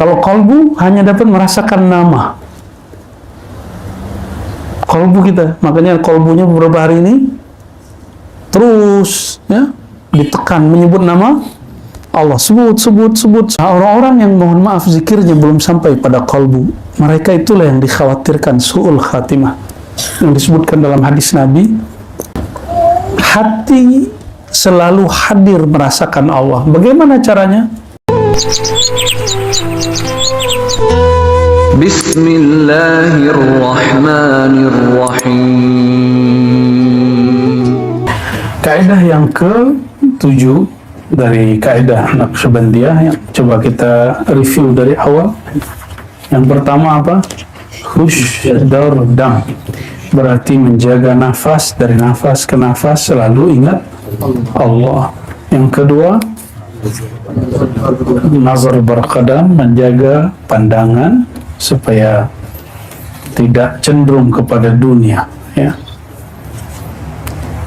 Kalau kolbu hanya dapat merasakan nama. Kolbu kita, makanya kolbunya beberapa hari ini terus ya ditekan menyebut nama Allah, sebut. Orang-orang yang mohon maaf zikirnya belum sampai pada kolbu, mereka itulah yang dikhawatirkan su'ul khatimah. Yang disebutkan dalam hadis Nabi, hati selalu hadir merasakan Allah. Bagaimana caranya? Bismillahirrahmanirrahim. Kaidah yang ke-7 dari kaidah Naqsyabandiyah yang coba kita review dari awal. Yang pertama apa? Hushdar dam, berarti menjaga nafas, dari nafas ke nafas selalu ingat Allah. Yang kedua, nazar berqadam, menjaga pandangan supaya tidak cenderung kepada dunia, ya.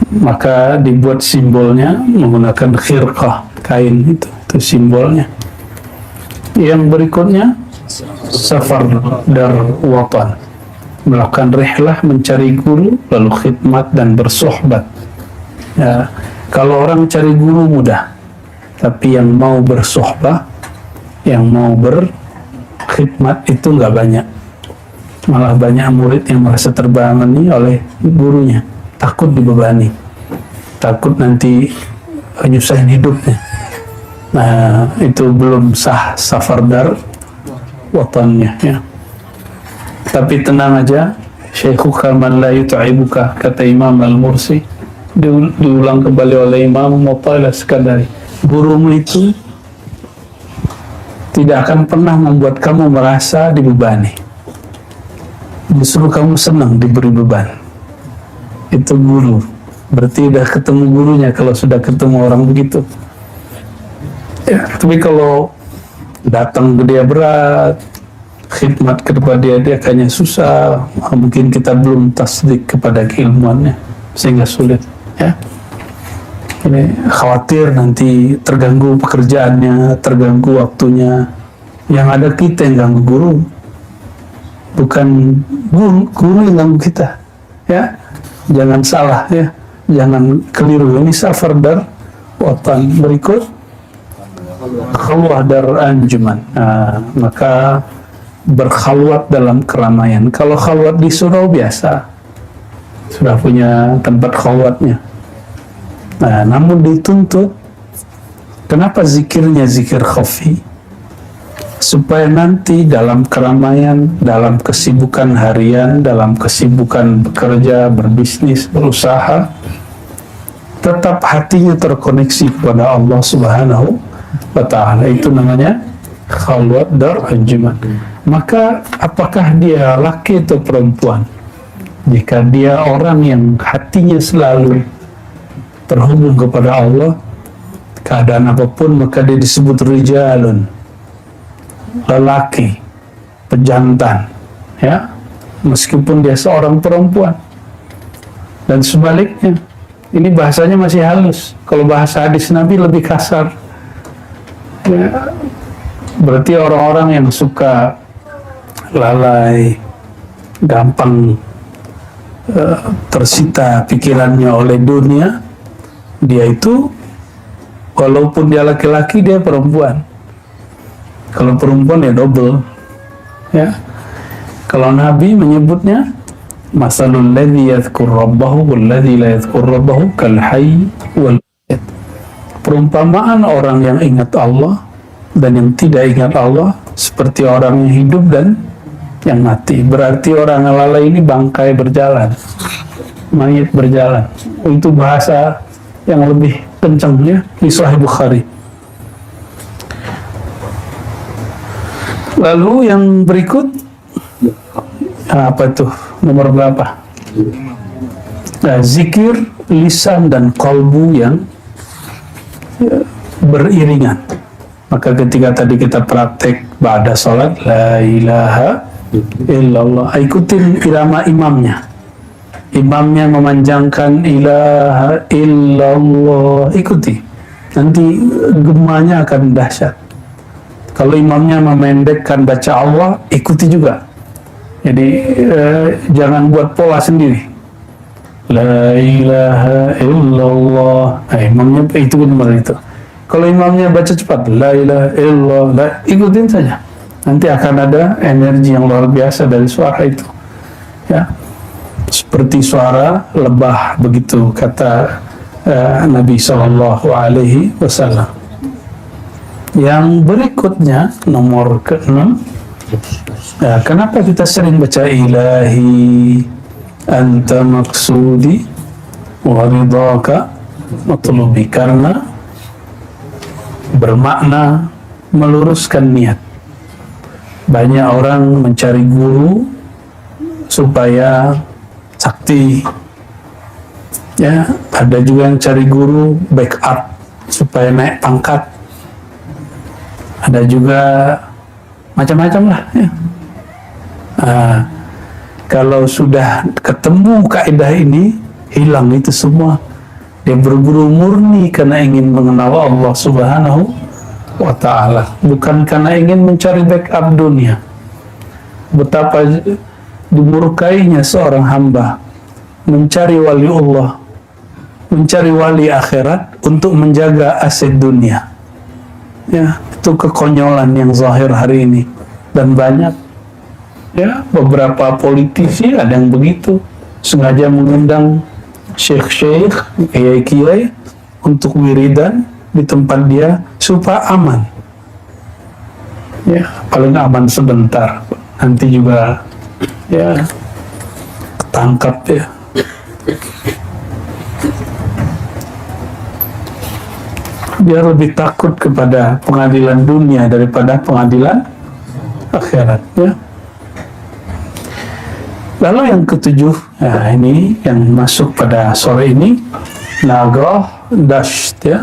Maka dibuat simbolnya menggunakan khirqah, kain itu simbolnya. Yang berikutnya safar dar watan, melakukan rihlah mencari guru, lalu khidmat dan bersohbat. Ya, kalau orang cari guru mudah, tapi yang mau bersohbah, yang mau berkhidmat itu nggak banyak. Malah banyak murid yang merasa terbebani oleh gurunya, takut dibebani, takut nanti nyusahin hidupnya. Nah, itu belum sah safardar watannya, ya. Tapi tenang aja, syaikhuka man la yut'ibuka, kata Imam Al-Mursi, diulang kembali oleh Imam Mu'tailah Sekandari. Gurumu itu tidak akan pernah membuat kamu merasa dibebani, justru kamu senang diberi beban. Itu guru. Berarti udah ketemu gurunya kalau sudah ketemu orang begitu, ya. Tapi kalau datang ke dia berat, khidmat kepada dia kayaknya susah, mungkin kita belum tasdik kepada keilmuannya sehingga sulit, ya. Ini khawatir nanti terganggu pekerjaannya, terganggu waktunya. Yang ada kita yang ganggu guru, bukan guru yang ganggu kita, ya. Jangan salah, ya, jangan keliru. Ini safardar watan. Berikut khalwah dar anjuman. Nah, maka berkhalwat dalam keramaian. Kalau khalwat di surau biasa, sudah punya tempat khalwatnya. Nah, namun dituntut, kenapa zikirnya zikir khafi? Supaya nanti dalam keramaian, dalam kesibukan harian, dalam kesibukan bekerja, berbisnis, berusaha, tetap hatinya terkoneksi kepada Allah Subhanahu wa Ta'ala. Itu namanya khalwat dar anjuman. Maka apakah dia laki atau perempuan, jika dia orang yang hatinya selalu terhubung kepada Allah, keadaan apapun, maka dia disebut rijalun, lelaki, pejantan, ya, meskipun dia seorang perempuan. Dan sebaliknya, ini bahasanya masih halus. Kalau bahasa hadis Nabi lebih kasar, ya. Berarti orang-orang yang suka lalai, gampang tersita pikirannya oleh dunia, dia itu walaupun dia laki-laki, dia perempuan. Kalau perempuan ya double, ya. Kalau Nabi menyebutnya masalul ladzi yadhkur rabbahu wal ladzi la yadhkur rabbahu kal hayy wal mayyit. Perumpamaan orang yang ingat Allah dan yang tidak ingat Allah seperti orang yang hidup dan yang mati. Berarti orang yang lalai ini bangkai berjalan, mayit berjalan. Itu bahasa yang lebih kencang, ya, di Sahih Bukhari. Lalu yang berikut apa tuh? Nomor berapa? Nah, zikir lisan dan kalbu yang beriringan. Maka ketika tadi kita praktek ba'da salat la ilaha illallah, ikutin irama imamnya. Imamnya memanjangkan ilaha illallah, ikuti. Nanti gemanya akan dahsyat. Kalau imamnya memendekkan baca Allah, ikuti juga. Jadi jangan buat pola sendiri. La ilaha illallah. Imamnya itu benar itu. Kalau imamnya baca cepat, la ilaha illallah, ikutin saja. Nanti akan ada energi yang luar biasa dari suara itu. Ya, seperti suara lebah begitu kata Nabi Shallallahu Alaihi Wasallam. Yang berikutnya nomor ke-6. Ya, kenapa kita sering baca ilahi anta maksudi wa ridhaka matlubi? Karena bermakna meluruskan niat. Banyak orang mencari guru supaya sakti. Ya, ada juga yang cari guru backup supaya naik pangkat. Ada juga macam-macam lah. Ya. Kalau sudah ketemu kaidah ini, hilang itu semua. Dia berburu murni karena ingin mengenal Allah Subhanahu wa Ta'ala, bukan karena ingin mencari backup dunia. Betapa dimurkainya seorang hamba mencari wali Allah, mencari wali akhirat untuk menjaga aset dunia. Ya, itu kekonyolan yang zahir hari ini, dan banyak. Ya, beberapa politisi ada yang begitu, sengaja mengundang syekh-syekh, kiai-kiai untuk wiridan di tempat dia supaya aman. Ya, paling aman sebentar, nanti juga ya ketangkap ya. Dia lebih takut kepada pengadilan dunia daripada pengadilan akhirat. Ya. Lalu yang ketujuh, ya ini yang masuk pada sore ini, nagoh dasht ya.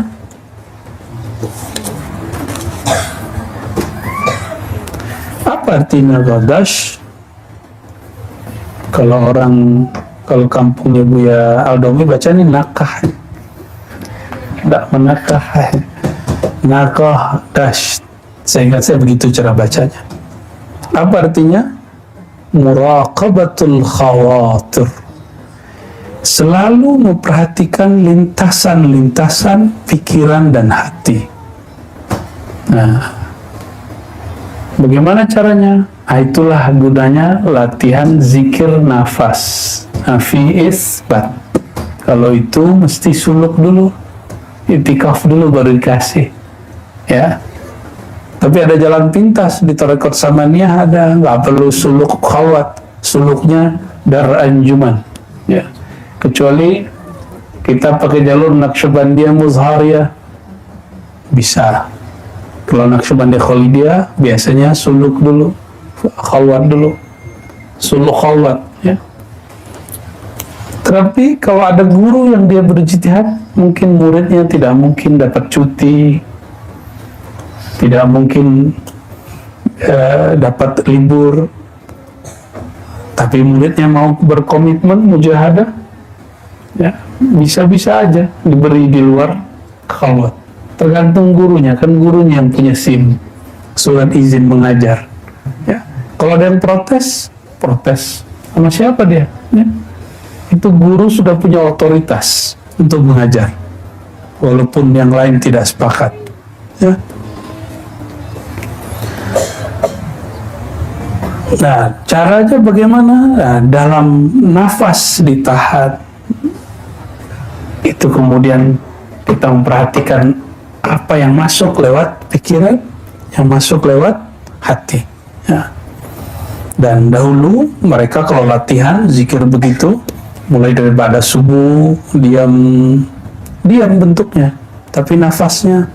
Apa arti nagoh dasht? Kalau kampungnya Buya Aldomi baca ini nakah. Tidak menakah. Nagoh dasht. Saya ingat saya begitu cara bacanya. Apa artinya? Muraqabatul khawatir, selalu memperhatikan lintasan-lintasan pikiran dan hati. Nah, bagaimana caranya? Itulah gunanya latihan zikir nafas. Nafi isbat. Kalau itu mesti suluk dulu, itikaf dulu baru dikasih. Ya. Tapi ada jalan pintas di tarekat Samaniyah, ada, nggak perlu suluk khawat, suluknya dar anjuman. Ya. Kecuali kita pakai jalur Naqsyabandiyah Muzhariyah, bisa. Kalau Naqsyabandiyah Khalidiyah biasanya suluk dulu, khawat dulu, suluk khawat. Ya. Tapi kalau ada guru yang dia berijtihad, mungkin muridnya tidak mungkin dapat cuti, tidak mungkin dapat libur, tapi muridnya mau berkomitmen mujahadah, ya bisa-bisa aja diberi di luar khawat. Tergantung gurunya, kan gurunya yang punya SIM, surat izin mengajar. Ya, kalau ada yang protes sama siapa dia? Ya, itu guru sudah punya otoritas untuk mengajar, walaupun yang lain tidak sepakat. Ya. Nah, caranya bagaimana? Nah, dalam nafas ditahan, itu kemudian kita memperhatikan apa yang masuk lewat pikiran, yang masuk lewat hati. Ya. Dan dahulu mereka kalau latihan zikir begitu, mulai daripada subuh, diam bentuknya, tapi nafasnya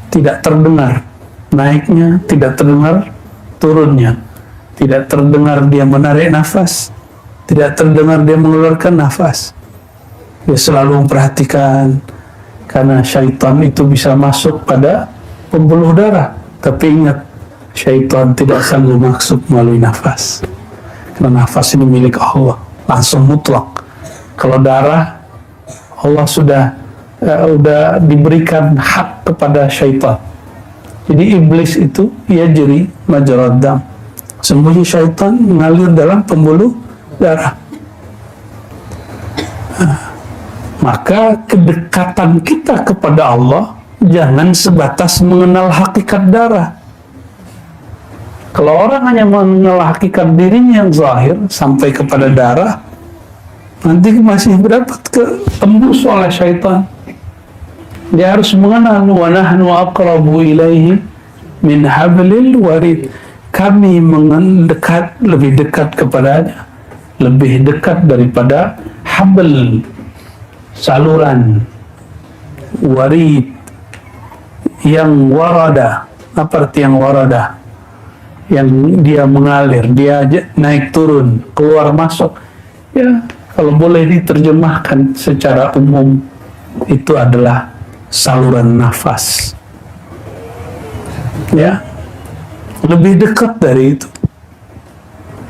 tidak terdengar, naiknya tidak terdengar, turunnya tidak terdengar, dia menarik nafas, tidak terdengar dia mengeluarkan nafas. Dia selalu memperhatikan, karena syaitan itu bisa masuk pada pembuluh darah. Tapi ingat, syaitan tidak sanggup masuk melalui nafas, karena nafas ini milik Allah, langsung mutlak. Kalau darah, Allah sudah diberikan hak kepada syaitan. Jadi iblis itu yajri majrad dam, sembunyi syaitan mengalir dalam pembuluh darah. Maka kedekatan kita kepada Allah jangan sebatas mengenal hakikat darah. Kalau orang hanya mengenal hakikat dirinya yang zahir sampai kepada darah, nanti masih berdapat tembus oleh syaitan. Dia harus mengenal wa nahnu aqrabu ilaihi min hablil warid. Kami mendekat, lebih dekat kepadanya, lebih dekat daripada habl, saluran warid yang warada. Apa arti yang warada? Yang dia mengalir, dia naik turun, keluar masuk. Ya, kalau boleh diterjemahkan secara umum, itu adalah saluran nafas. Ya, lebih dekat dari itu.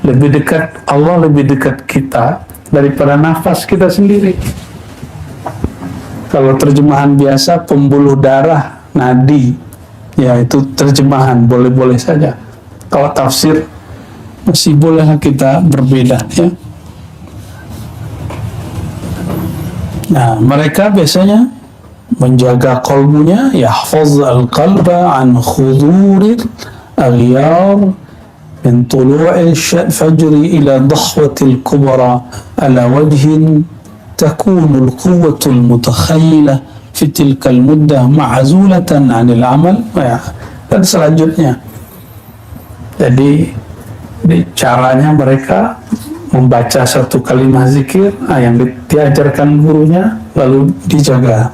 Lebih dekat Allah, lebih dekat kita daripada nafas kita sendiri. Kalau terjemahan biasa, pembuluh darah, nadi, ya itu terjemahan, boleh-boleh saja. Kalau tafsir, masih boleh kita berbeda, ya. Nah, mereka biasanya menjaga kalbunya, yahfaz al-qalba an khuduril aghyar min tulu'il fajri ila dhahwatil kubra ala wajhin takunul quwwatul mutakhayyila fi tilkal muddah ma'zulatan 'anil amal. Dan selanjutnya, jadi caranya mereka membaca satu kalimat zikir yang diajarkan gurunya lalu dijaga.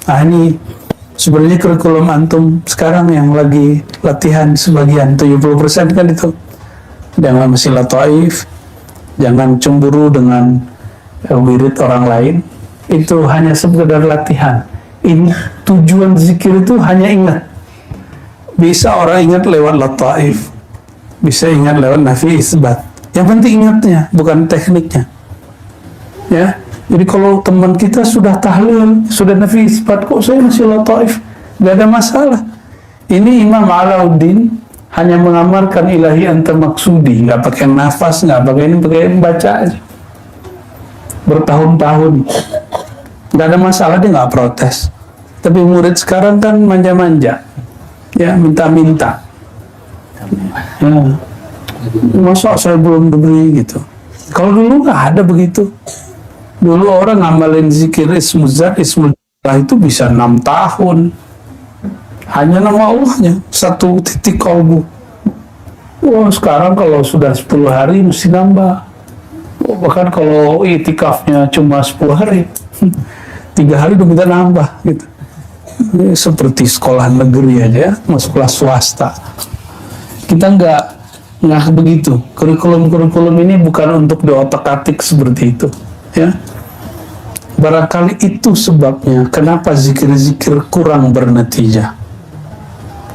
Ini sebenarnya kurikulum antum sekarang yang lagi latihan sebagian 70% kan itu. Jangan masih lataif, jangan cemburu dengan wirid orang lain. Itu hanya sekedar latihan. Ini tujuan zikir itu hanya ingat. Bisa orang ingat lewat lataif, bisa ingat lewat nafi isbat. Yang penting ingatnya, bukan tekniknya. Ya. Jadi kalau teman kita sudah tahlil, sudah nafi isbat, kok saya masih lataif? Gak ada masalah. Ini Imam Alauddin hanya mengamarkan ilahi anta maksudi, nggak pakai nafas, nggak pakai ini, pakai membaca aja. Bertahun-tahun, nggak ada masalah, dia nggak protes. Tapi murid sekarang kan manja-manja, ya minta-minta. Ya. Masa saya belum diberi gitu. Kalau dulu nggak ada begitu. Dulu orang ngamalin zikir ismul zat, ismul jalal itu bisa 6 tahun. Hanya nama Allahnya, satu titik kalbu. Wah, sekarang kalau sudah 10 hari mesti nambah. Bahkan kalau itikafnya cuma 10 hari, 3 hari udah minta nambah gitu. Ini seperti sekolah negeri aja, masuk kelas swasta. Kita nggak begitu. Kurikulum ini bukan untuk diotak-atik seperti itu, ya. Barangkali itu sebabnya kenapa zikir-zikir kurang bernatijah.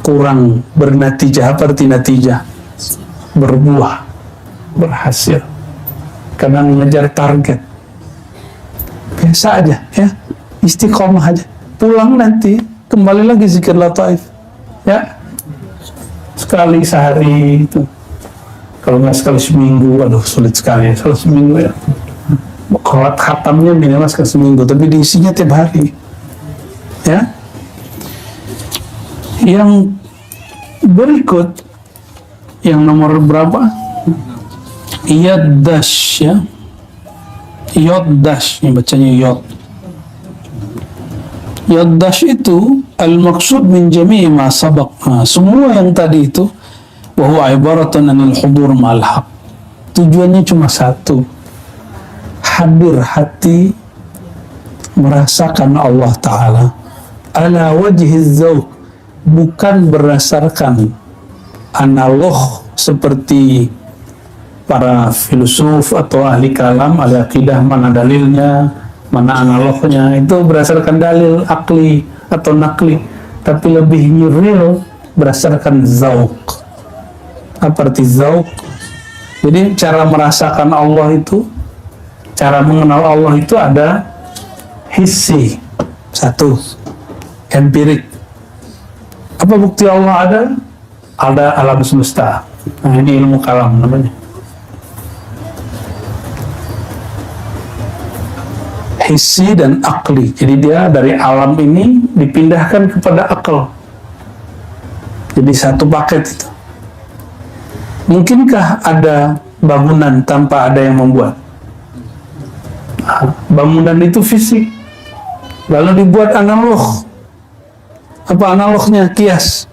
Kurang bernatijah, apa arti natijah? Berbuah, berhasil. Karena mengejar target. Biasa aja, ya. Istiqomah aja. Pulang nanti kembali lagi zikir lataif, ya. Sekali sehari itu. Kalau nggak sekali seminggu, aduh sulit sekali. Kalau seminggu ya, kalau khatamnya minimal sekali seminggu, tapi diisinya tiap hari, ya. Yang berikut, yang nomor berapa? Yaddash, ya. Yaddash, ini bacanya yod. Yaddash itu al-maksud min jami'i ma sabaq. Semua yang tadi itu bahwa ibaratun anil hudur ma'al haq. Tujuannya cuma satu. Hadir hati merasakan Allah Ta'ala ala wajhi zawq, bukan berdasarkan analog seperti para filsuf atau ahli kalam, ahli akidah, mana dalilnya, mana analognya. Itu berdasarkan dalil akli atau nakli, tapi lebih real berdasarkan zawq. Apa arti zawq? Jadi cara merasakan Allah itu, cara mengenal Allah itu ada hissi, satu, empirik. Apa Apa bukti Allah ada? Ada alam semesta. Nah, ini ilmu kalam namanya. Hissi dan akli. Jadi dia dari alam ini dipindahkan kepada akal. Jadi satu paket itu. Mungkinkah ada bangunan tanpa ada yang membuat? Nah, bangunan itu fisik. Lalu dibuat analog. Apa analognya? Kias.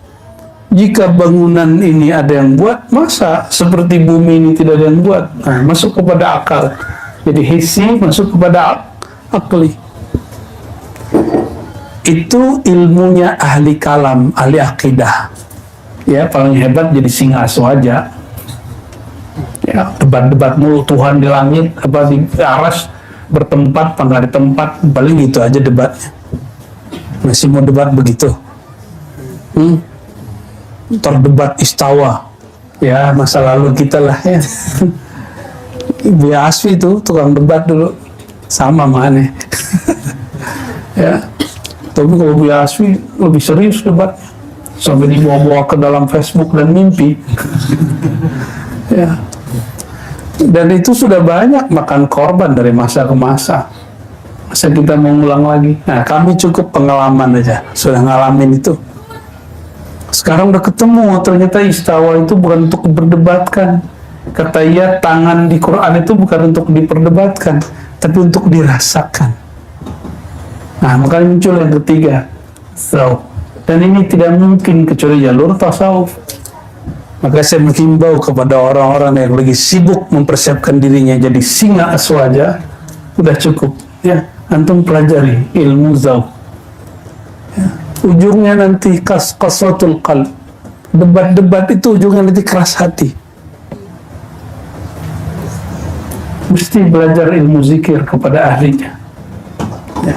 Jika bangunan ini ada yang buat, masa seperti bumi ini tidak ada yang buat? Nah, masuk kepada akal. Jadi hissi masuk kepada akli. Itu ilmunya ahli kalam, ahli akidah. Ya, paling hebat jadi singa aswaja. Ya, debat-debat mulu, Tuhan di langit, apa di aras, bertempat, apa nggak di tempat, paling gitu aja debatnya. Masih mau debat begitu? Terdebat istawa, ya masa lalu kita lah ya. Ibu Asfi itu tukang debat dulu, sama mana? Ya, tapi kalau Bu Asfi lebih serius debatnya, sampai dibawa-bawa ke dalam Facebook dan mimpi. Ya, dan itu sudah banyak makan korban dari masa ke masa. Masa kita mau ngulang lagi? Nah, kami cukup pengalaman aja, sudah ngalamin itu. Sekarang udah ketemu, ternyata istawa itu bukan untuk diperdebatkan. Kata ia, tangan di Quran itu bukan untuk diperdebatkan, tapi untuk dirasakan. Nah, makanya muncul yang ketiga, tasawuf. Dan ini tidak mungkin kecuali jalur tasawuf. Maka saya menghimbau kepada orang-orang yang lagi sibuk mempersiapkan dirinya jadi singa aswaja, udah cukup. Ya, antum pelajari ilmu zauk. Ya. Ujungnya nanti qaswatul qalb. Debat-debat itu ujungnya nanti keras hati. Mesti belajar ilmu zikir kepada ahlinya. Ya.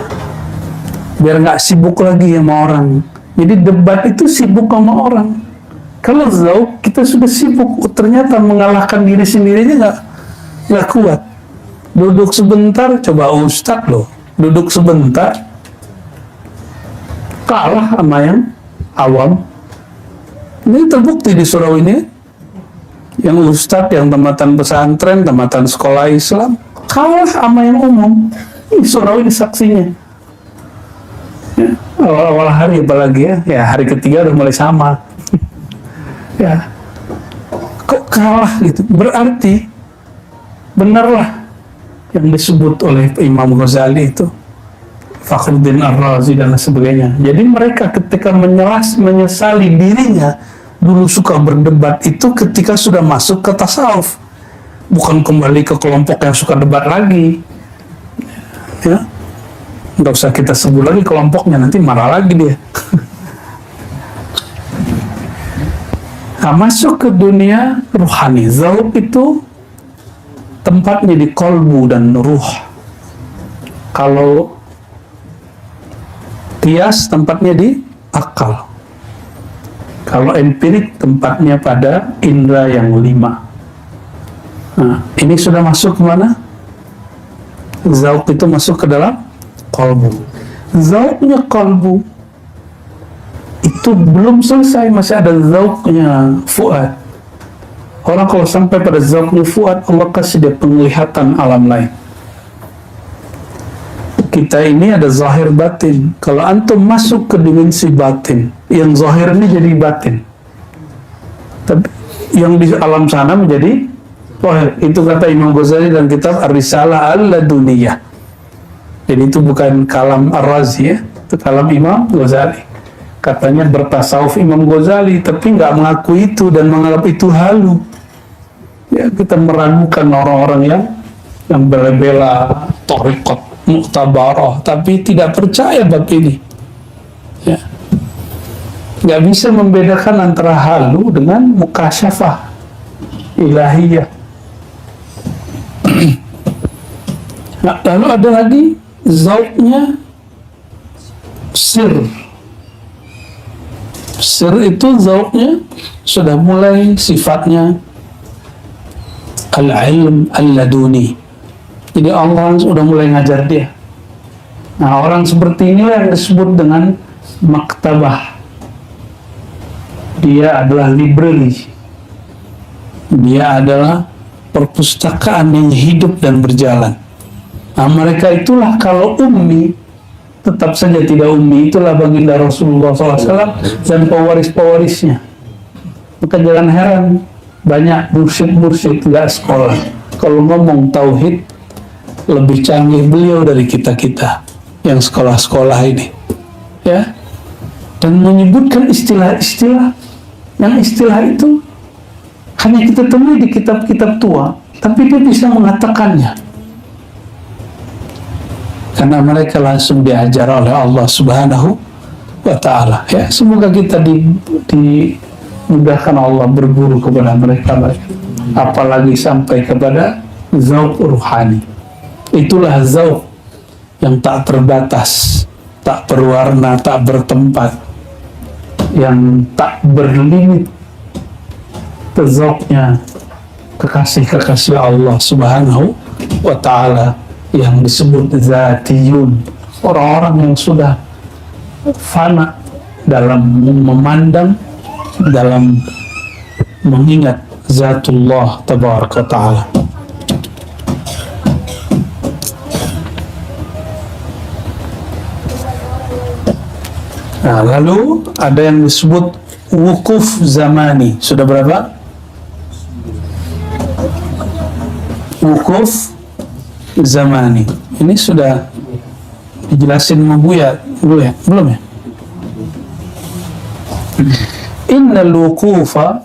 Biar nggak sibuk lagi sama orang. Jadi debat itu sibuk sama orang. Kalau zauk kita sudah sibuk, ternyata mengalahkan diri sendirinya nggak kuat. Duduk sebentar, coba ustadz loh, duduk sebentar kalah sama yang awam. Ini terbukti di surau ini, yang ustadz, yang tamatan pesantren, tamatan sekolah Islam, kalah sama yang umum. Ini surau ini saksinya. Ya, awal-awal hari apalagi ya hari ketiga udah mulai sama. Ya, kok kalah gitu? Berarti benarlah yang disebut oleh Imam Ghazali itu, Fakhruddin Ar-Razi dan sebagainya. Jadi mereka ketika menyesali dirinya dulu suka berdebat itu ketika sudah masuk ke tasawuf, bukan kembali ke kelompok yang suka debat lagi. Ya, nggak usah kita sebut lagi kelompoknya, nanti marah lagi dia. Nah, masuk ke dunia ruhani, zauk itu tempatnya di kolbu dan ruh. Kalau kias tempatnya di akal. Kalau empirik tempatnya pada indera yang 5. Nah, ini sudah masuk ke mana? Zauk itu masuk ke dalam kolbu. Zauknya kolbu itu belum selesai, masih ada zauknya fuad. Orang kalau sampai pada zauknya fuad, Allah kasih dia penglihatan alam lain. Kita ini ada zahir batin. Kalau antum masuk ke dimensi batin, yang zahir ini jadi batin, tapi yang di alam sana menjadi zahir. Itu kata Imam Ghazali dalam kitab Ar-Risalah Al-Laduniyah. Jadi itu bukan kalam Ar-Razi ya, itu kalam Imam Ghazali. Katanya bertasawuf Imam Ghazali, tapi nggak mengaku itu dan menganggap itu halu. Ya, kita meragukan orang-orang yang bela-bela thariqat mu'tabarah, tapi tidak percaya bab ini. Ya. Nggak bisa membedakan antara halu dengan mukasyafah ilahiyah. Nah, lalu ada lagi zauknya sir. Sir itu zauknya sudah mulai sifatnya al-ilm al-laduni. Jadi Allah sudah mulai ngajar dia. Nah, orang seperti inilah yang disebut dengan maktabah. dia adalah library, dia adalah perpustakaan yang hidup dan berjalan. Nah, mereka itulah kalau ummi, tetap saja tidak ummi, itulah baginda Rasulullah SAW dan pewaris-pewarisnya. Maka jangan heran banyak mursyid-mursyid nggak sekolah. Kalau ngomong tauhid lebih canggih beliau dari kita-kita yang sekolah-sekolah ini, ya. Dan menyebutkan istilah-istilah yang istilah itu hanya kita temui di kitab-kitab tua, tapi dia bisa mengatakannya karena mereka langsung diajar oleh Allah Subhanahu wa Ta'ala. Ya, semoga kita dimudahkan Allah berguru kepada mereka, apalagi sampai kepada zauq ruhani. Itulah zauq yang tak terbatas, tak berwarna, tak bertempat, yang tak berlimit. Zauqnya kekasih-kekasih Allah Subhanahu wa Ta'ala yang disebut zatiyun, orang-orang yang sudah fana dalam memandang, dalam mengingat zatullah tabaraka ta'ala. Nah, lalu ada yang disebut wukuf zamani. Sudah berapa? Wukuf zamani. Ini sudah dijelasin sama Buya dulu ya? Belum ya? Innal wukufa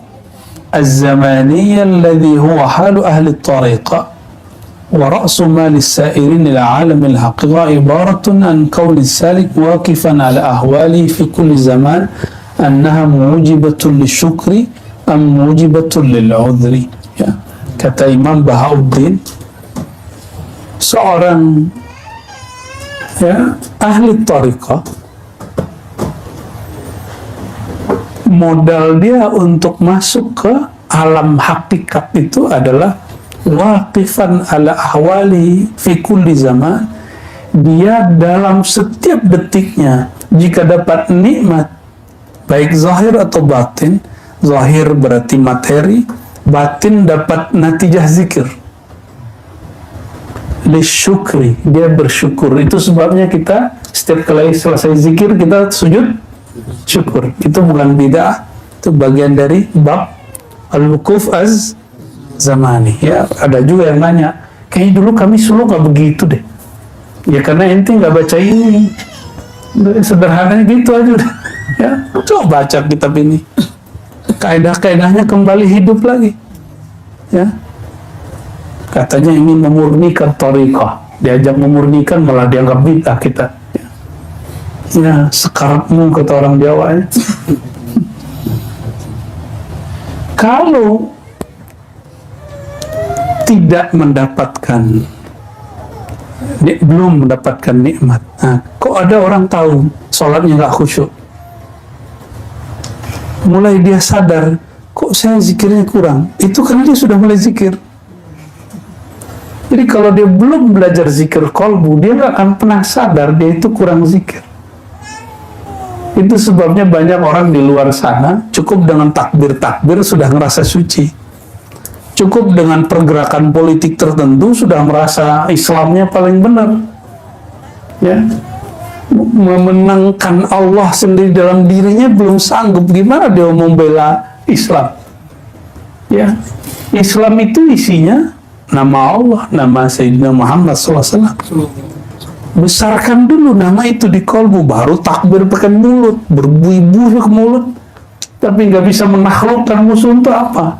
az-zamaniyya alladhi huwa halu ahli at-tariqa wa ra'su mali as-sa'irin ila 'alam al-haqiqa ibaratun an kawn as-salik waqifan ala ahwalihi fi kulli zaman annaha mujibatun lisyukri am mujibatun lil-'udhri. Ya. Kata Imam Bahauddin, seorang ahli tariqah, modal dia untuk masuk ke alam hakikat itu adalah waqifan ala ahwali fi kulli zaman. Dia dalam setiap detiknya, jika dapat nikmat baik zahir atau batin, zahir berarti materi, batin dapat natijah zikir, lisyukri, dia bersyukur. Itu sebabnya kita setiap kali selesai zikir kita sujud syukur. Itu bukan bid'ah, itu bagian dari bab al-wukuf az-zamani. Ya, ada juga yang nanya, kayaknya dulu kami selalu nggak begitu deh. Ya karena ente nggak baca ini, sederhananya gitu aja udah. Ya, coba baca kitab ini, kaidah-kaidahnya kembali hidup lagi. Ya, katanya ingin memurnikan tariqah, diajak memurnikan malah dianggap bid'ah kita. Ya, sekarapmu kata orang Jawa ya. Kalau tidak mendapatkan, belum mendapatkan nikmat, nah, kok ada orang tahu sholatnya nggak khusyuk, mulai dia sadar, kok saya zikirnya kurang, itu karena dia sudah mulai zikir. Jadi kalau dia belum belajar zikir kolbu, dia nggak akan pernah sadar dia itu kurang zikir. Itu sebabnya banyak orang di luar sana cukup dengan takbir-takbir sudah ngerasa suci, cukup dengan pergerakan politik tertentu sudah merasa Islamnya paling benar. Ya, memenangkan Allah sendiri dalam dirinya belum sanggup, gimana dia mau membela Islam? Ya, Islam itu isinya nama Allah, nama Sayyidina Muhammad SAW. Besarkan dulu nama itu di kolbu, baru takbir pakai mulut, berbuih-buih ke mulut, tapi nggak bisa menaklukkan musuh untuk apa?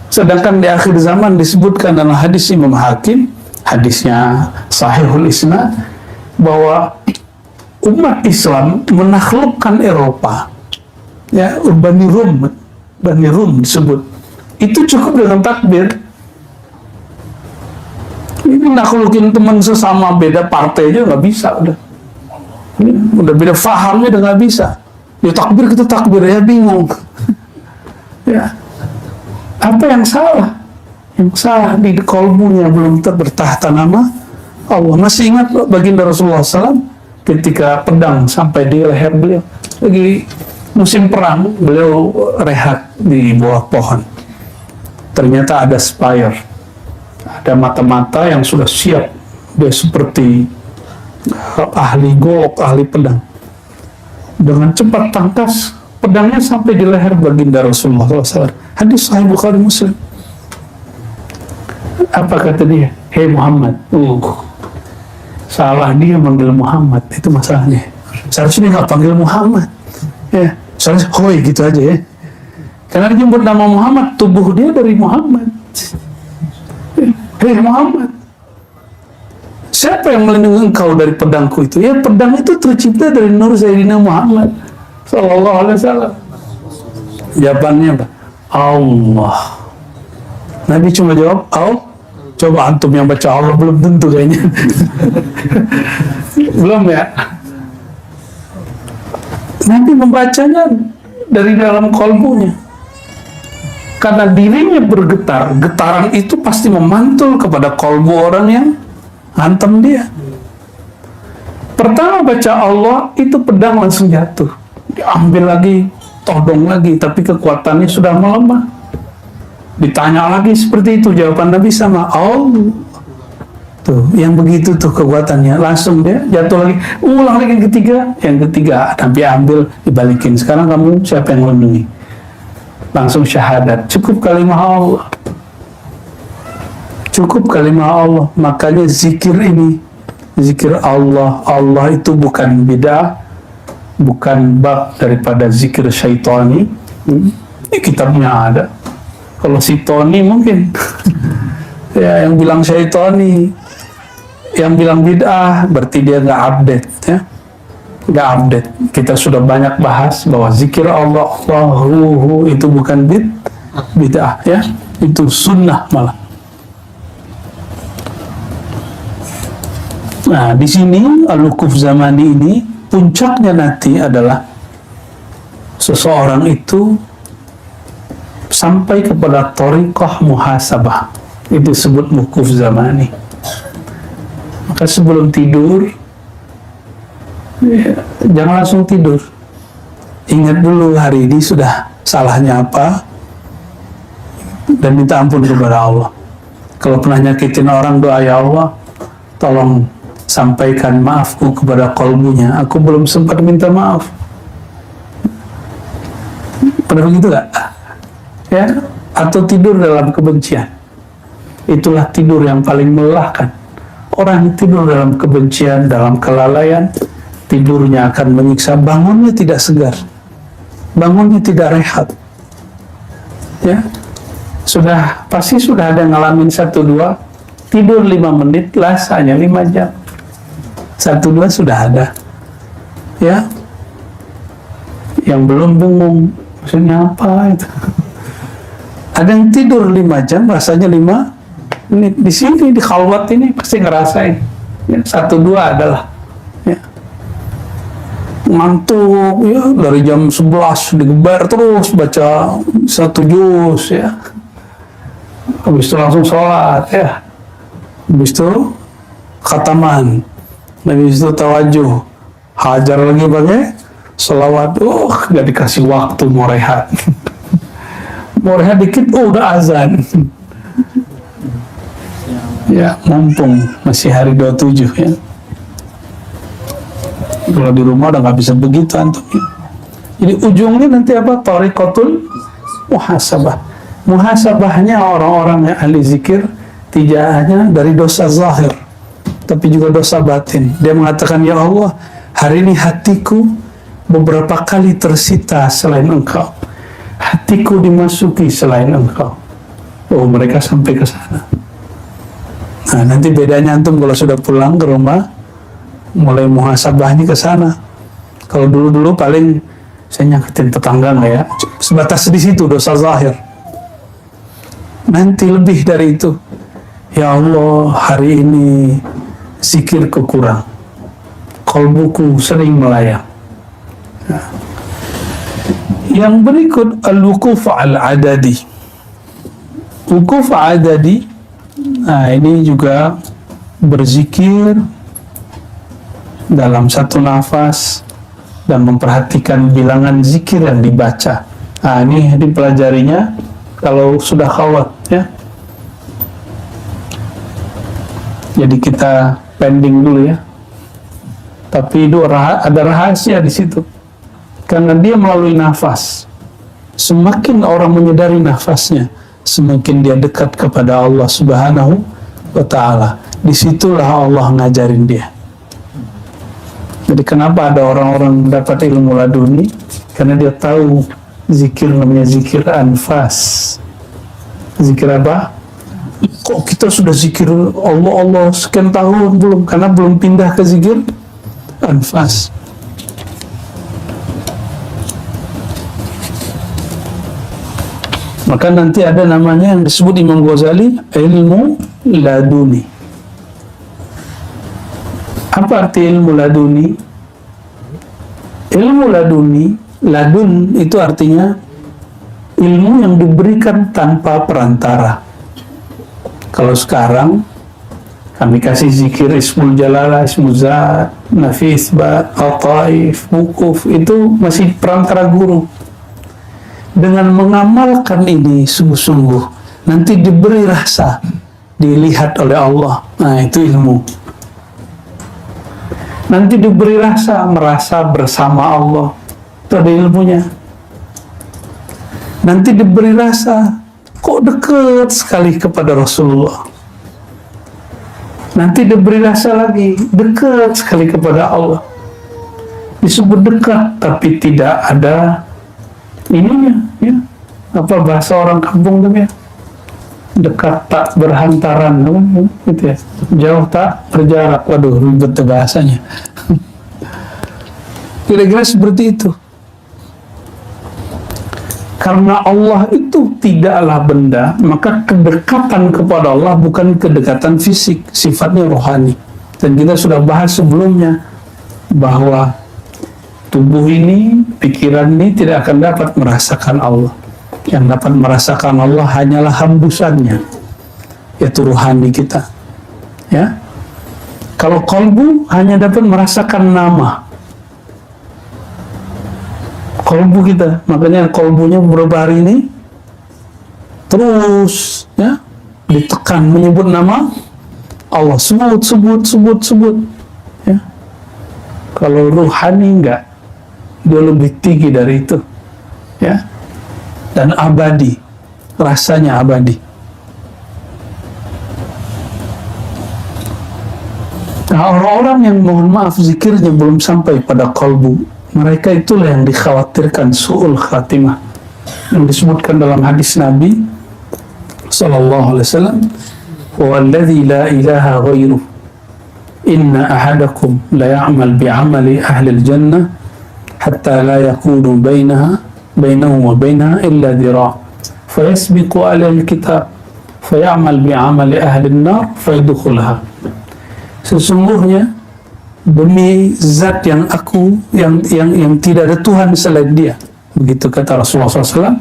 Sedangkan di akhir zaman disebutkan dalam hadis Imam Hakim, hadisnya Sahihul Isnad, bahwa umat Islam menaklukkan Eropa. Ya, Bani Rum disebut. Itu cukup dengan takbir. Ini naklukin teman sesama beda partai aja nggak bisa, udah beda fahamnya udah nggak bisa. Ya takbir kita takbir ya bingung. Ya, apa yang salah? Yang salah di kolbunya belum bertahta nama Allah. Masih ingat baginda Rasulullah SAW ketika pedang sampai di leher beliau, lagi musim perang, beliau rehat di bawah pohon. Ternyata ada spire, ada mata-mata yang sudah siap. Dia seperti ahli golok, ahli pedang. Dengan cepat tangkas pedangnya sampai di leher baginda Rasulullah SAW. Hadis Sahih Bukhari Muslim. Apa kata dia? Hei Muhammad. Salah dia manggil Muhammad, itu masalahnya. Seharusnya dia nggak panggil Muhammad. Ya, soalnya hoi gitu aja ya. Karena dia nyebut nama Muhammad, tubuh dia dari Muhammad. Hei Muhammad, siapa yang melindungi engkau dari pedangku itu? Ya, pedang itu tercipta dari nur Sayyidina Muhammad Sallallahu Alaihi Wasallam. Jawabannya apa? Allah. Nabi cuma jawab Allah. Coba antum yang baca Allah belum tentu kayaknya. Belum ya. Nabi membacanya dari dalam kolbunya. Karena dirinya bergetar, getaran itu pasti memantul kepada kolbu orang yang hantam dia. Pertama baca Allah, itu pedang langsung jatuh. Diambil lagi, todong lagi, tapi kekuatannya sudah melemah. Ditanya lagi seperti itu, jawaban Nabi sama Allah. Tuh, yang begitu tuh kekuatannya, langsung dia jatuh lagi, ulang lagi yang ketiga Nabi ambil, dibalikin. Sekarang kamu siapa yang melindungi? Langsung syahadat. Cukup kalimat Allah. Cukup kalimat Allah. Makanya zikir ini, zikir Allah, Allah itu bukan bid'ah, bukan bab daripada zikir syaitani. Ini kitabnya ada. Kalau si Tony mungkin ya yang bilang syaitani, yang bilang bid'ah berarti dia nggak update ya, nggak update. Kita sudah banyak bahas bahwa zikir Allah, Allahu itu bukan bid'ah ya, itu sunnah malah. Nah di sini al-wukuf zamani ini puncaknya nanti adalah seseorang itu sampai kepada thariqah muhasabah, itu disebut wukuf zamani. Maka sebelum tidur ya, jangan langsung tidur, ingat dulu hari ini sudah salahnya apa dan minta ampun kepada Allah. Kalau pernah nyakitin orang, doa, ya Allah tolong sampaikan maafku kepada kolbunya, aku belum sempat minta maaf. Pernah begitu gak? Ya, atau tidur dalam kebencian, itulah tidur yang paling melelahkan. Orang yang tidur dalam kebencian, dalam kelalaian, tidurnya akan menyiksa, bangunnya tidak segar, bangunnya tidak rehat ya. Pasti sudah ada ngalamin 1-2 tidur 5 menit lah, hanya 5 jam 1-2 sudah ada ya. Yang belum bingung maksudnya apa itu. Ada yang tidur 5 jam, rasanya 5 menit. Di sini, di khalwat ini pasti ngerasain. Ya, 1-2 adalah. Ya. Ngantuk, ya, dari jam 11 digebar terus baca 1 juz, ya. Habis itu langsung sholat, ya. Habis itu khataman. Habis itu tawajuh. Hajar lagi pakai sholawat. Gak dikasih waktu mau rehat. Mau rehat dikit, udah azan. Ya, mumpung masih hari 27 ya. Kalau di rumah udah nggak bisa begitu antum. Jadi ujungnya nanti apa? Thariqatul muhasabah. Muhasabahnya orang-orang yang ahli zikir tidak hanya dari dosa zahir, tapi juga dosa batin. Dia mengatakan, ya Allah, hari ini hatiku beberapa kali tersita selain Engkau. Hatiku dimasuki selain Engkau. Oh, mereka sampai ke sana. Nah, nanti bedanya antum kalau sudah pulang ke rumah, mulai muhasabahnya ke sana. Kalau dulu-dulu paling saya nyakitin tetangga nggak ya, sebatas di situ dosa zahir. Nanti lebih dari itu. Ya Allah, hari ini zikirku kurang, kolbuku sering melayang. Nah. Yang berikut al-wukuf al-adadi. Wukuf adadi, nah ini juga berzikir dalam satu nafas dan memperhatikan bilangan zikir yang dibaca. Nah, ini dipelajarinya kalau sudah khalwat, ya. Jadi kita pending dulu, ya. Tapi itu ada rahasia di situ. Karena dia melalui nafas. Semakin orang menyadari nafasnya, semakin dia dekat kepada Allah Subhanahu wa Ta'ala. Disitulah Allah ngajarin dia. Jadi kenapa ada orang-orang dapat ilmu laduni? Karena dia tahu zikir namanya zikir anfas. Zikir apa? Kok kita sudah zikir Allah sekian tahun belum? Karena belum pindah ke zikir anfas. Maka nanti ada namanya yang disebut Imam Ghazali ilmu laduni. Apa arti ilmu laduni? Ilmu laduni, ladun itu artinya ilmu yang diberikan tanpa perantara. Kalau sekarang kami kasih zikir Ismul Jalalah, Ismul Zat, Nafis, Bat, Al-Taif, Wukuf, itu masih perantara guru. Dengan mengamalkan ini sungguh-sungguh, nanti diberi rasa, dilihat oleh Allah. Nah, itu ilmu. Nanti diberi rasa, merasa bersama Allah. Itu ada ilmunya. Nanti diberi rasa, kok dekat sekali kepada Rasulullah. Nanti diberi rasa lagi, dekat sekali kepada Allah. Disebut dekat, tapi tidak ada ininya, ya. Apa bahasa orang kampung itu, ya? Dekat tak berhantaran, gitu ya. Jauh tak berjarak. Waduh, ribet bahasanya. Kira-kira seperti itu. Karena Allah itu tidaklah benda, maka kedekatan kepada Allah bukan kedekatan fisik, sifatnya rohani. Dan kita sudah bahas sebelumnya bahwa tubuh ini, pikiran ini tidak akan dapat merasakan Allah. Yang dapat merasakan Allah hanyalah hembusannya, yaitu rohani kita. Ya, kalau kolbu hanya dapat merasakan nama. Kolbu kita, makanya kolbunya beberapa hari ini terus, ya, ditekan menyebut nama Allah, sebut. Ya, kalau rohani enggak. Dia lebih tinggi dari itu, ya, dan abadi, rasanya abadi. Nah, orang-orang yang mohon maaf zikirnya belum sampai pada kalbu, mereka itulah yang dikhawatirkan su'ul khatimah, yang disebutkan dalam hadis Nabi sallallahu alaihi wasallam, "Walladzi la ilaha ghairuh, inna ahadakum la ya'mal bi'amali ahli al-jannah hatta la yakunu bainahu wa bainaha illa dhira' fayasbiqu alaihi al-kitab fayamal bi'amali ahli an-nar fayadkhulha." Sesungguhnya demi zat yang tidak ada Tuhan selain Dia, begitu kata Rasulullah SAW,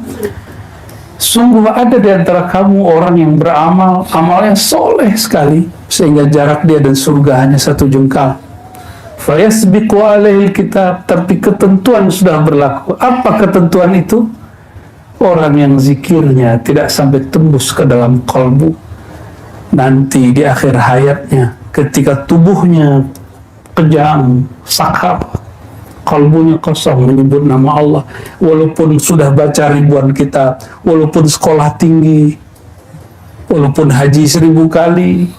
sungguh ada di antara kamu orang yang beramal, amalnya soleh sekali sehingga jarak dia dan surga hanya 1 jengkal. Fayasbiqu alaihil kitab, tapi ketentuan sudah berlaku. Apa ketentuan itu? Orang yang zikirnya tidak sampai tembus ke dalam kalbu, nanti di akhir hayatnya, ketika tubuhnya kejang, sakar, kalbunya kosong menyebut nama Allah, walaupun sudah baca ribuan kitab, walaupun sekolah tinggi, walaupun haji 1000 kali,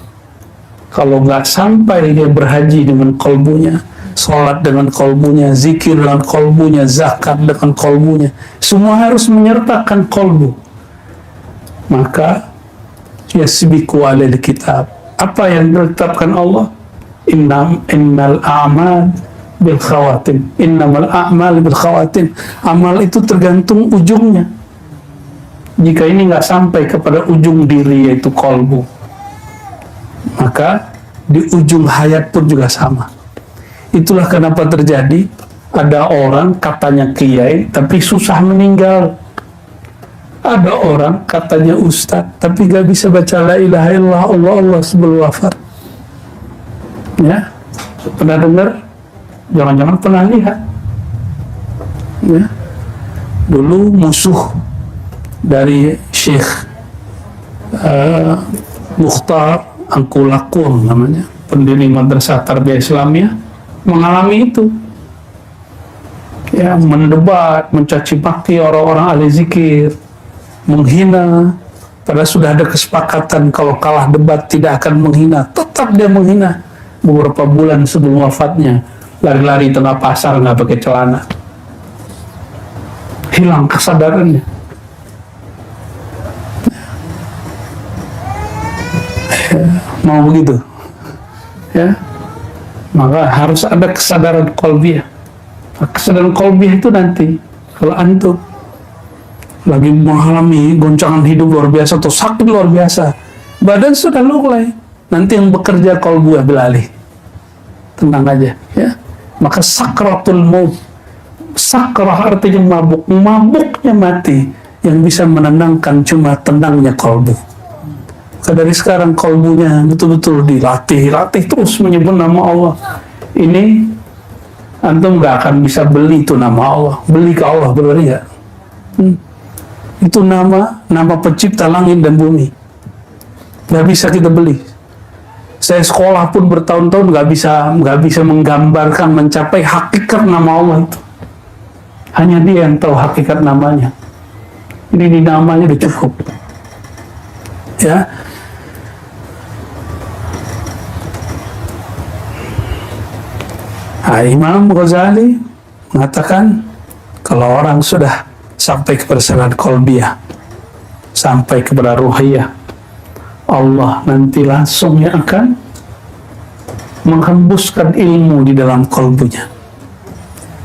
kalau nggak sampai dia berhaji dengan kalbunya, sholat dengan kalbunya, zikir dengan kalbunya, zakat dengan kalbunya, semua harus menyertakan kalbu, maka yasbiqu alail kitab. Apa yang ditetapkan Allah? Innal a'mal bil khawatim. Innamal a'mal bil khawatim. Amal itu tergantung ujungnya. Jika ini nggak sampai kepada ujung diri, yaitu kalbu, maka di ujung hayat pun juga sama. Itulah kenapa terjadi ada orang katanya kiai tapi susah meninggal. Ada orang katanya ustadz tapi gak bisa baca la ilaha illallah Allah sebelum wafat. Ya, pernah dengar? Jangan-jangan pernah lihat. Ya. Dulu musuh dari Syekh Mukhtar Angkulakur namanya, pendiri Madrasah Tarbiyah Islamiyah, mengalami itu. Ya, mendebat, mencaci maki orang-orang ahli zikir, menghina. Padahal sudah ada kesepakatan kalau kalah debat tidak akan menghina, tetap dia menghina. Beberapa bulan sebelum wafatnya, lari-lari tengah pasar nggak pakai celana, hilang kesadarannya. Mau begitu, ya? Maka harus ada kesadaran qalbiyah. Kesadaran qalbiyah itu nanti kalau antum lagi mengalami goncangan hidup luar biasa atau sakit luar biasa, badan sudah luglai, nanti yang bekerja qalbu beralih. Tenang aja, ya. Maka sakratul maut, sakrah artinya mabuk, mabuknya mati, yang bisa menenangkan cuma tenangnya qalbu. Dari sekarang qalbunya betul-betul dilatih terus menyebut nama Allah. Ini antum nggak akan bisa beli itu nama Allah, beli ke Allah, benar nggak? Itu nama pencipta langit dan bumi, nggak bisa kita beli. Saya sekolah pun bertahun-tahun nggak bisa menggambarkan, mencapai hakikat nama Allah itu. Hanya Dia yang tahu hakikat namanya. Ini namanya udah cukup, ya. Imam Ghazali mengatakan kalau orang sudah sampai kepada kesadaran qalbiyah, sampai kepada ruhiyah, Allah nanti langsung yang akan menghembuskan ilmu di dalam qalbunya.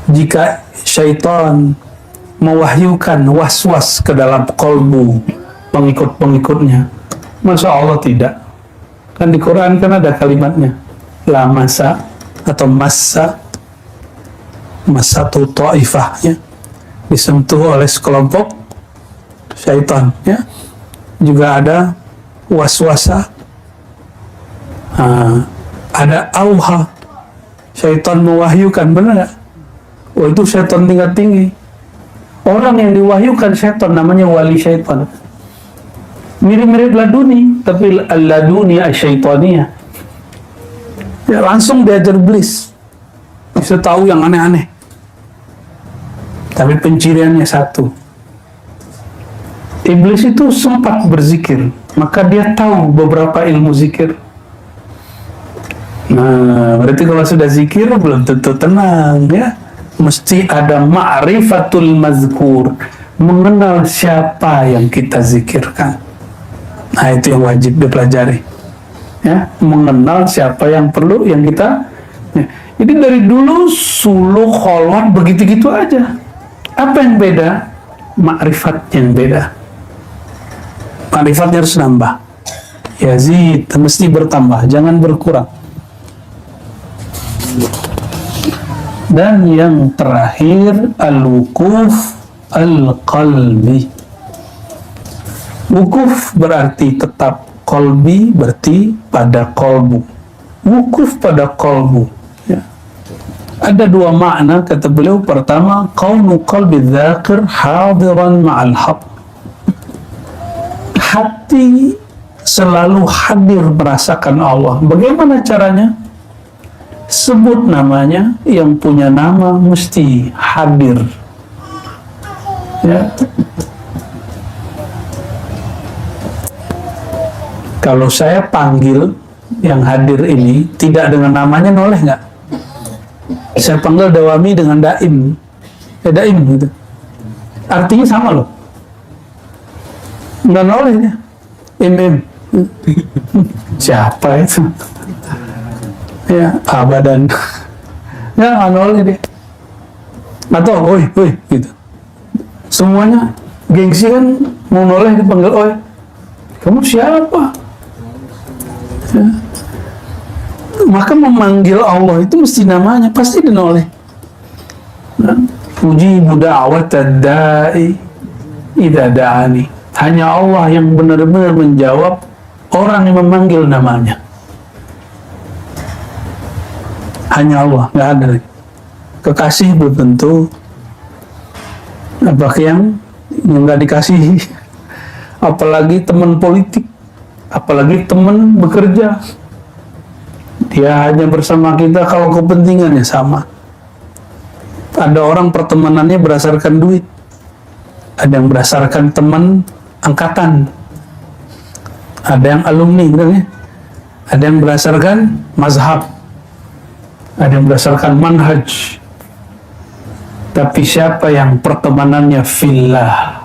Jika syaitan mewahyukan was-was ke dalam qalbu pengikut-pengikutnya, masa Allah tidak? Kan di Quran kan ada kalimatnya, la masa atau masa tu ta'ifah, ya, disentuh oleh sekelompok syaitan, ya. Juga ada waswasa, ada auha, syaitan mewahyukan, benar nggak? Oh, itu syaitan tingkat tinggi. Orang yang diwahyukan syaitan namanya wali syaitan, mirip-mirip laduni, tapi al-laduni asy-syaitaniyah. Ya, langsung diajar iblis, bisa tahu yang aneh-aneh, tapi penciriannya satu. Iblis itu sempat berzikir, maka dia tahu beberapa ilmu zikir. Nah, berarti kalau sudah zikir belum tentu tenang, ya. Mesti ada ma'rifatul mazkur, mengenal siapa yang kita zikirkan. Nah, itu yang wajib dipelajari, ya, mengenal siapa yang perlu yang kita, ya. Jadi dari dulu suluk kholwat begitu-gitu aja. Apa yang beda? Ma'rifat yang beda. Ma'rifatnya harus nambah, yazid, mesti bertambah, jangan berkurang. Dan yang terakhir al-wukuf al-qalbi. Wukuf berarti tetap, qalbi berarti pada qalbu. Wukuf pada qalbu, ya. Ada dua makna kata beliau. Pertama, qaunu qalbi dzakir hadiran ma'al haq, hati selalu hadir merasakan Allah. Bagaimana caranya? Sebut namanya, yang punya nama mesti hadir, ya. Kalau saya panggil yang hadir ini tidak dengan namanya, noleh nggak? Saya panggil Dawami dengan Daim, Daim gitu, artinya sama loh, nggak nolehnya. Im siapa itu? Ya, abadan. Ya, nggak noleh dia. Atau oi gitu. Semuanya gengsi kan, mau noleh dipanggil oi. Kamu siapa? Ya. Maka memanggil Allah itu mesti namanya, pasti dinoleh. Nah, puji da'wat ad-da'i idza da'ani. Hanya Allah yang benar-benar menjawab orang yang memanggil namanya. Hanya Allah, nggak ada lagi. Kekasih belum tentu, Apalagi yang nggak dikasihi, apalagi teman politik, apalagi teman bekerja. Dia hanya bersama kita kalau kepentingannya sama. Ada orang pertemanannya berdasarkan duit, ada yang berdasarkan teman angkatan, ada yang alumni, bilangnya. Ada yang berdasarkan mazhab, ada yang berdasarkan manhaj. Tapi siapa yang pertemanannya fillah,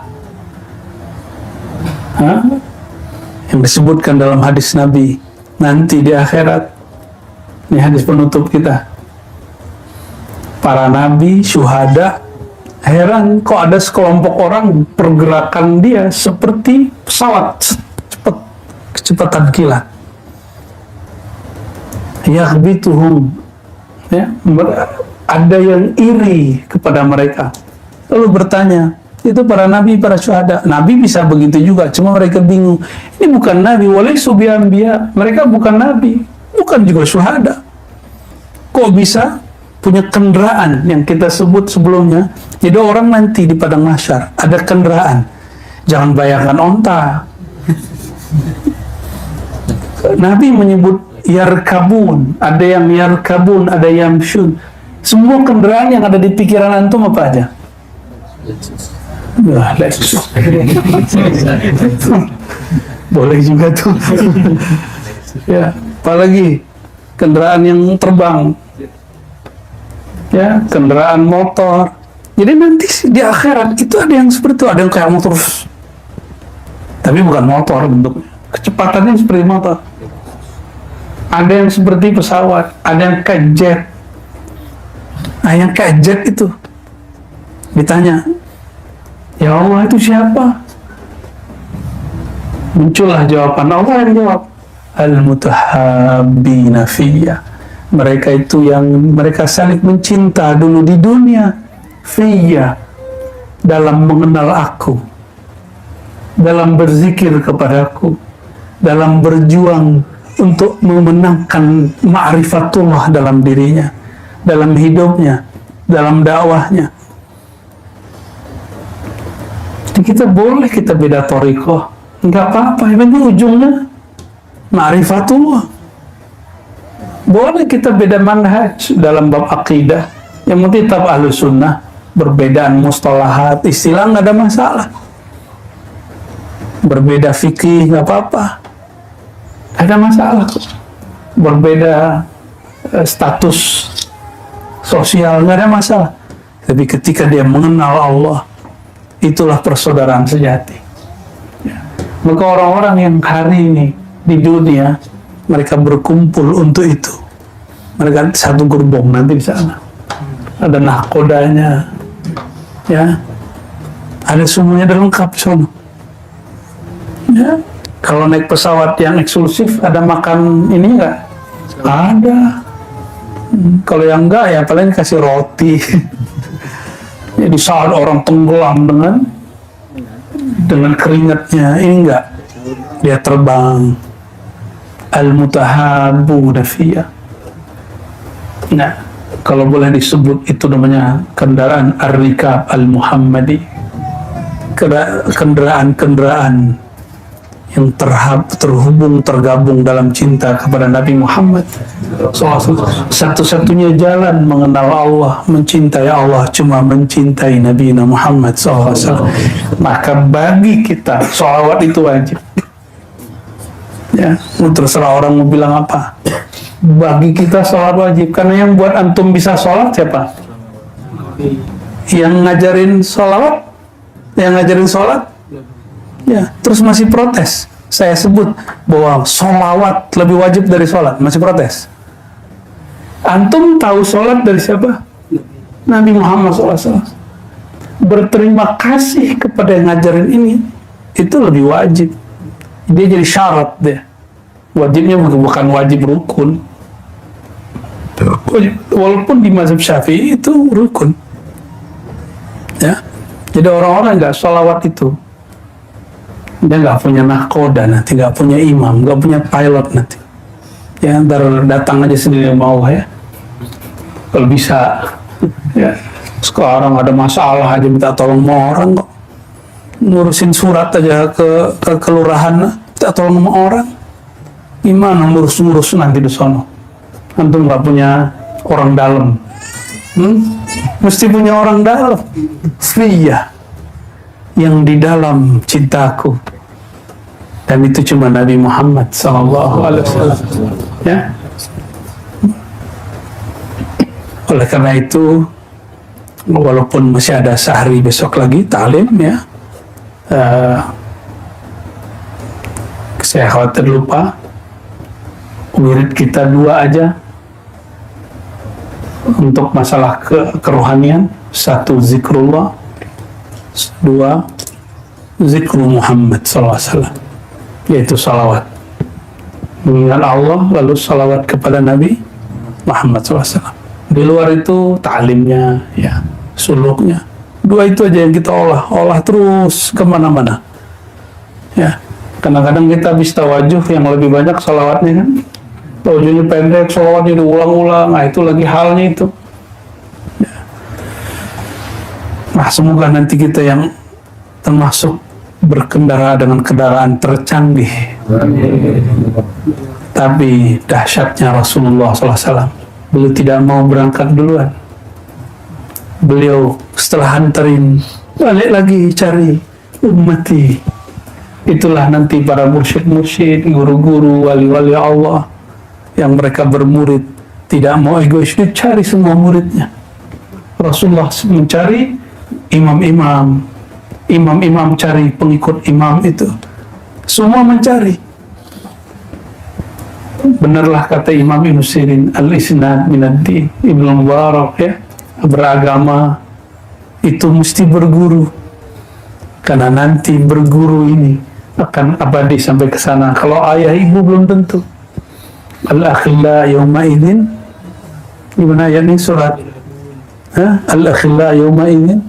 yang disebutkan dalam hadis Nabi nanti di akhirat, ini hadis penutup kita, para nabi, syuhada, heran kok ada sekelompok orang pergerakan dia seperti pesawat cepat, kecepatan kilat. Yaghbituhum, ya, ada yang iri kepada mereka. Lalu bertanya, itu para nabi, para syuhada. Nabi bisa begitu juga, cuma mereka bingung. Ini bukan nabi, walaysu bi'anbiya. Mereka bukan nabi, bukan juga syuhada. Kok bisa punya kendaraan yang kita sebut sebelumnya? Jadi orang nanti di padang mahsyar ada kendaraan. Jangan bayangkan onta. Nabi menyebut yarkabun, ada yang yarkabun, ada yang yamshun. Semua kendaraan yang ada di pikiran antum apa aja? Lexus. Boleh juga tuh. Ya, apalagi kendaraan yang terbang. Ya, kendaraan motor. Jadi nanti di akhirat itu ada yang seperti itu, ada yang kayak motor. Tapi bukan motor bentuknya. Kecepatannya seperti motor. Ada yang seperti pesawat, ada yang kayak jet. Nah, yang kayak jet itu ditanya, ya Allah itu siapa? Muncullah jawaban, Allah yang jawab, al-mutahabbina fiyya. Mereka itu yang mereka saling mencinta dulu di dunia, fiyya, dalam mengenal aku, dalam berzikir kepadaku, dalam berjuang untuk memenangkan ma'rifatullah dalam dirinya, dalam hidupnya, dalam dakwahnya. Jadi kita boleh kita beda thariqah, nggak apa-apa, yang penting ujungnya ma'rifatullah. Boleh kita beda manhaj dalam bab akidah, yang penting tetap ahlus sunnah. Berbedaan mustalahat, istilah nggak ada masalah. Berbeda fikih nggak apa-apa, ada masalah. Berbeda status sosial nggak ada masalah. Tapi ketika dia mengenal Allah, itulah persaudaraan sejati. Ya. Maka orang-orang yang hari ini di dunia mereka berkumpul untuk itu. Mereka satu gerbong nanti di sana. Ada nahkodanya, ya, ada semuanya, ada lengkap di sana. Ya. Kalau naik pesawat yang eksklusif, ada makan ini enggak? Ada. Kalau yang enggak, ya paling kasih roti. Jadi saat orang tenggelam dengan keringatnya, ini enggak, dia terbang. Al-mutahabbu nafiyah. Nah, kalau boleh disebut itu namanya kendaraan ar-rikab al-muhammadi, kendaraan-kendaraan yang terhubung, tergabung dalam cinta kepada Nabi Muhammad SAW. Satu-satunya jalan mengenal Allah, mencintai Allah, cuma mencintai Nabi Muhammad SAW. Maka bagi kita, sholawat itu wajib. Ya, terserah orang mau bilang apa. Bagi kita sholawat wajib, karena yang buat antum bisa sholat siapa? Yang ngajarin sholawat, yang ngajarin sholat. Ya, terus masih protes. Saya sebut bahwa sholawat lebih wajib dari sholat, masih protes. Antum tahu sholat dari siapa? Nabi Muhammad SAW. Berterima kasih kepada yang ngajarin ini, itu lebih wajib. Dia jadi syarat deh. Wajibnya bukan wajib rukun. Walaupun di mazhab Syafi'i itu rukun. Ya, jadi orang-orang nggak sholawat itu, dia nggak punya nahkoda nanti, nggak punya imam, nggak punya pilot nanti. Ya, ntar datang aja sendiri mau ya. Kalau bisa, ya. Sekarang ada masalah aja minta tolong sama orang kok. Ngurusin surat aja ke kelurahan minta tolong sama orang. Gimana ngurus nanti di sono? Antum nggak punya orang dalam. Mesti punya orang dalam. Fiyah yang di dalam cintaku. Dan itu cuma Nabi Muhammad SAW. Ya. Oleh karena itu, walaupun masih ada sehari besok lagi taklim ya, saya khawatir lupa. Wirid kita 2 aja untuk masalah kerohanian. 1 zikrullah, 2 zikru Muhammad SAW, yaitu salawat, mengingat Allah lalu salawat kepada Nabi Muhammad SAW. Di luar itu ta'limnya ya, suluknya. 2 itu aja yang kita olah terus kemana-mana ya. Kadang-kadang kita habis tawajuh yang lebih banyak salawatnya kan, tawajuhnya pendek, salawatnya diulang-ulang. Nah itu lagi halnya itu ya. Nah semoga nanti kita yang termasuk berkendara dengan kendaraan tercanggih. Tapi dahsyatnya Rasulullah SAW, beliau tidak mau berangkat duluan. Beliau setelah hantarin balik lagi cari ummati. Itulah nanti para mursyid-mursyid, guru-guru, wali-wali Allah yang mereka bermurid tidak mau egois, dia cari semua muridnya. Rasulullah mencari imam-imam cari pengikut imam itu, semua mencari. Benarlah kata Imam Ibn Sirin, al-isnad minad-din, Ibnu Mubarak ya, beragama itu mesti berguru, karena nanti berguru ini akan abadi sampai ke sana. Kalau ayah ibu belum tentu. Al-akhilla yawma idzin, gimana ayat ini surat? Al-akhilla yawma idzin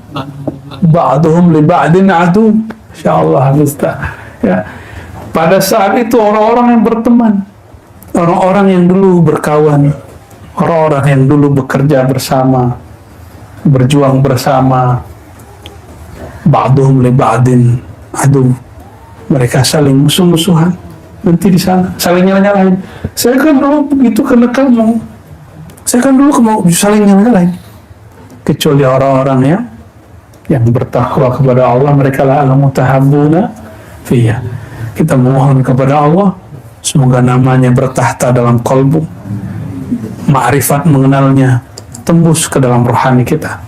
ba'duhum li ba'din adu. Insyaallah ya. Pada saat itu orang-orang yang berteman, orang-orang yang dulu berkawan, orang-orang yang dulu bekerja bersama, berjuang bersama, ba'duhum li ba'din adu. Mereka saling musuh-musuhan nanti di sana, saling nyala-nyalain. Saya kan dulu begitu karena kamu, saya kan dulu mau saling nyala-nyalain. Kecuali orang-orang yang bertakwa kepada Allah, mereka lah al-mutahabbuna fiyya. Kita mohon kepada Allah semoga namanya bertahta dalam kalbu, ma'rifat mengenalnya tembus ke dalam rohani kita,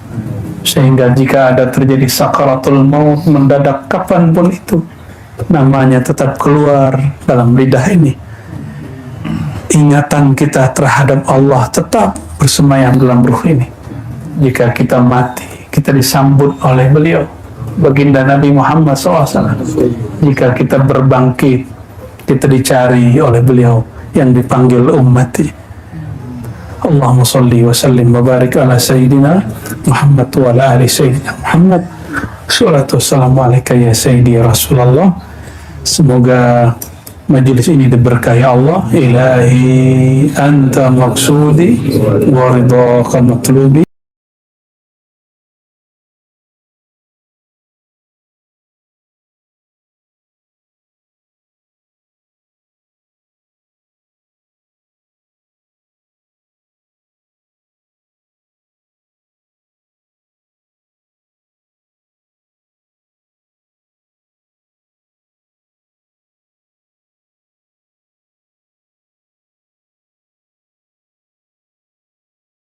sehingga jika ada terjadi sakaratul maut mendadak kapanpun itu, namanya tetap keluar dalam lidah ini. Ingatan kita terhadap Allah tetap bersemayam dalam ruh ini. Jika kita mati, kita disambut oleh beliau, baginda Nabi Muhammad SAW. Jika kita berbangkit, kita dicari oleh beliau yang dipanggil ummati. Allahumma salli wa sallim wa barik ala Sayyidina Muhammad wa ala ali Sayyidina Muhammad. Salatu wassalamu alaika ya Sayyidi Rasulullah. Semoga majelis ini diberkahi Allah. Ilahi anta maksudi wa ridhaka matlubi.